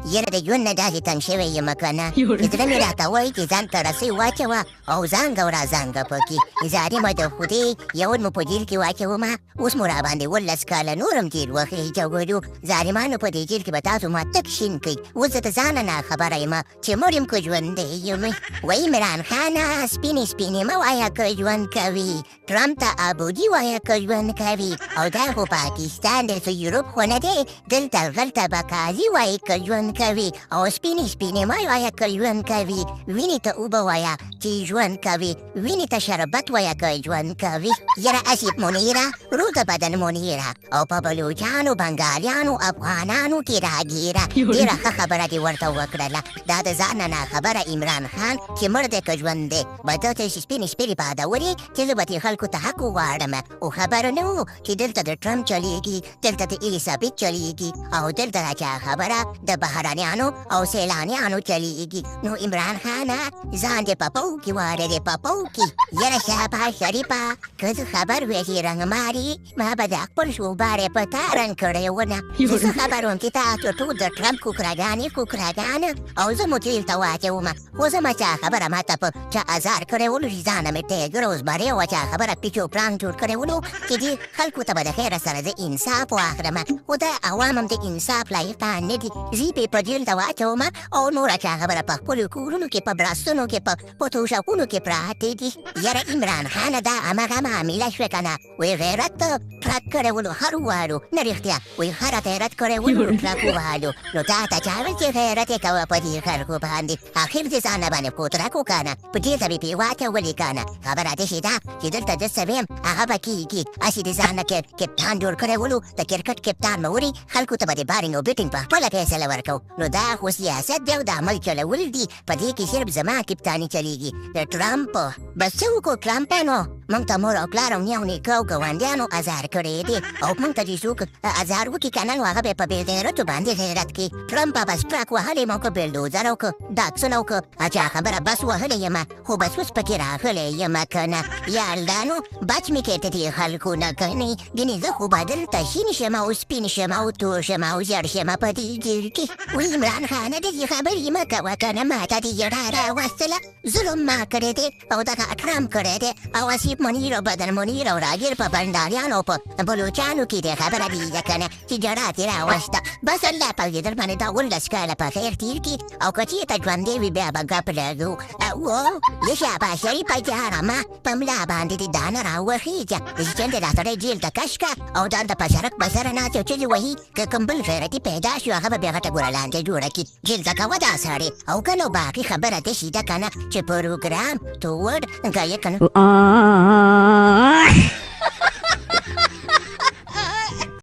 یره د ژوند نه داسې تنګ شوی یم که نه چې زړه مې راته وایي چې ځان ته رسۍ واچوه او زانګه ورازانګه پکې زاري مه د خدای یو مو په جیل کې واچومه اوس مو راباندې 18 کاله نور هم تېر وخېجولو ظالمانو په دې جیل کې به تاسو ما تک شین کړئ اوس زه د ځانه ناخبره یم چې مړ یم که ژوندی یم وایي عمران خانه سپینې سپینې مه وایه که ژوند کوي ټرمپ ته ابودي وایه که ژوند کوي او دا خو پاکستان دی خو یوروپ خو نه دی دلته غلته به قاضي وایي که ژوند کوي او سپینې سپینې مه وایه که ژوند کوي وینې ته اوبه وایه چې ژوند کوي وینې ته شربت وایه که ژوند کوي یره اسیب منیره روز بدن منیره او په بلوچانو بنګالیانو افغانانو کې راګیره ډېره ښه خبره دې ورته وکړله دا د ځان نه ناخبره عمران خان چې مړ دی که ژوند دی به ته ته سپینې سپینې بادولې چې زه به دې خلکو ته حق وغواړم او خبره نه و چې دلته د ټرمپ چلیږي دلته د الیزابت چلیږي او دلته د چا خبره د بهرانیانو او سیلانیانو چلیږي نو عمران خانه ځان دې په پو کې واړه دې په پو کې یره شاباش شریفه که زه خبر وې چې رنګماري ما به د خپل شوبارې په تا رنګ کړی ونه چې زه خبر وم چې تاسو ټول د ټرمپ کوکراګان او زه مو جیل ته واچوم خو زما چا خبره ماته په چا ازار کړی ولو چې ځانه مې ټیګر او زمری وه چا خبره پیچ و پړانګ جوړ کړی ولو چې دې خلکو ته به د خیره سره زه انصاف واخلم خو دا عوام هم د انصاف لایقان نه دي زه یې په جیل ته واچوم او نوره چا خبره په خپلو کورونو کې په برستونو کې په توشکونو کې پراته دي یاره عمران خانه دا همغه معامله شوه که نه وی غیرت رد کړی ولو هر ووالو نه رښتیا وی هره غیرت کړی ولو ټرک ووالو نو تا ته چا ویل چې غیرت یې کوه په دې خلکو باندې اخر دې ځانه باندې کوترک وکړه نه په جیل ته مې پې واچولې که نه خبره داسې ده چې دلته زه څه ویم هغه به کېږي هسې دې ځان نه کپتان جوړ کړی ولو د کرکټ کپتان موري خلکو ته به د بارینګ او بیټینګ په خپله فیصله ورکو نو دا خو سیاست دی او د عمل چلول دي په دې کې صرف زما کپتاني چلیږي د ټرمپ بس څه وکړو ټرمپانو موږ ته مور او پلار او نیو نیکه او ګاونډیانو ازار کړی دی او موږ ته چې څوک ازار وکړي که نه نو هغه به یې په بېغیرتو باندې غیرت کړي ټرمپ به بس پړک وهلی یم او که بلدوزر او که ډاکسونه او که چا خبره بس وهلی یم خو بس اوس پکې راغلی یم که نه یا الله نو بچ مې کړې ته دې خلکو نه کنې ګینې زه خو به دلته شین شم او سپین شم او تور شم او زر شم په دې جیل کې وی عمران خانه داسې خبرې مه کوه که نه ما ته دې جړه راوستله ظلم ما کړی دی او دغه ټرمپ کړی دی او اسیب منیر او بدن منیر او راګیر په بنډاریانو او په بلوچانو کې دې خبره دیده که نه چې جړه ترې راوسته بس الله پاک دې در باندې دا 18 کاله په خیر تېر کړي او که چېرته ژوندی وي بیا به ګپ لګو د شاباش شریفه جارمه په ملا باندې دې دانه راوخېږه چې چندې دا سړی جیل ته کش که او دلته په سړک په سره ناست یو چلې وهي که کوم بل غیرتي پیدا شو هغه به بیا غټه ګوره لاندې جوړه کړي جیل ته کوه دا سړی او که نو باقي خبره داسې ده که نه چې پروګرام تور که یې که نه